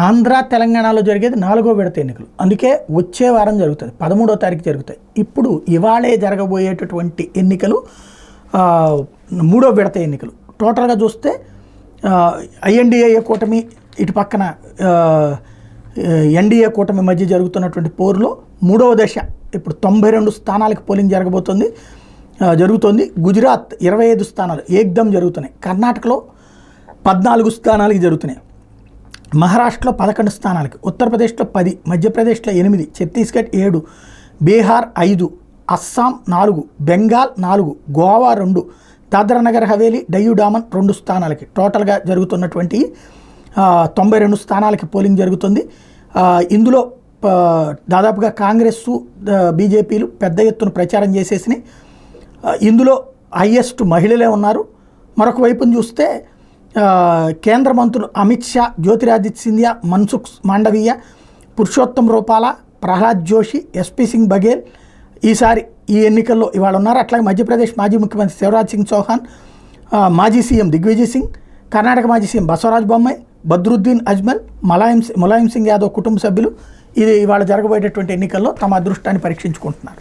ఆంధ్ర తెలంగాణలో జరిగేది 4వ విడత ఎన్నికలు. అందుకే వచ్చే వారం జరుగుతుంది, 13వ తారీఖు జరుగుతాయి. ఇప్పుడు ఇవాళే జరగబోయేటటువంటి ఎన్నికలు 3వ విడత ఎన్నికలు. టోటల్గా చూస్తే ఐఎన్డిఏ కూటమి ఇటు పక్కన ఎన్డీఏ కూటమి మధ్య జరుగుతున్నటువంటి పోరులో 3వ దశ ఇప్పుడు 92 స్థానాలకు పోలింగ్ జరుగుతోంది. గుజరాత్ 25 స్థానాలు ఏకదమ్ జరుగుతున్నాయి. కర్ణాటకలో 14 స్థానాలకి జరుగుతున్నాయి. మహారాష్ట్రలో 11 స్థానాలకి, ఉత్తరప్రదేశ్లో 10, మధ్యప్రదేశ్లో 8, ఛత్తీస్గఢ్ 7, బీహార్ 5, అస్సాం 4, బెంగాల్ 4, గోవా 2, దాద్రా నగర్ హవేలీ, డయ్యూ డామన్ 2 స్థానాలకి. టోటల్గా జరుగుతున్నటువంటి 92 స్థానాలకి పోలింగ్ జరుగుతుంది. ఇందులో దాదాపుగా కాంగ్రెస్ బీజేపీలు పెద్ద ఎత్తున ప్రచారం చేసేసినాయి. ఇందులో హైయెస్ట్ మహిళలే ఉన్నారు. మరొక వైపును చూస్తే కేంద్ర మంత్రులు అమిత్ షా, జ్యోతిరాదిత్య సింధియా, మన్సుఖ్ మాండవీయ, పురుషోత్తం రూపాల, ప్రహ్లాద్ జోషి, ఎస్పీ సింగ్ బఘేల్ ఈసారి ఈ ఎన్నికల్లో ఇవాళ ఉన్నారు. అట్లాగే మధ్యప్రదేశ్ మాజీ ముఖ్యమంత్రి శివరాజ్ సింగ్ చౌహాన్, మాజీ సీఎం దిగ్విజయ్ సింగ్, కర్ణాటక మాజీ సీఎం బసవరాజ్ బొమ్మాయి, బద్రుద్దీన్ అజ్మల్, ములాయం సింగ్ యాదవ్ కుటుంబ సభ్యులు ఇది ఇవాళ జరగబోయేటటువంటి ఎన్నికల్లో తమ అదృష్టాన్ని పరీక్షించుకుంటున్నారు.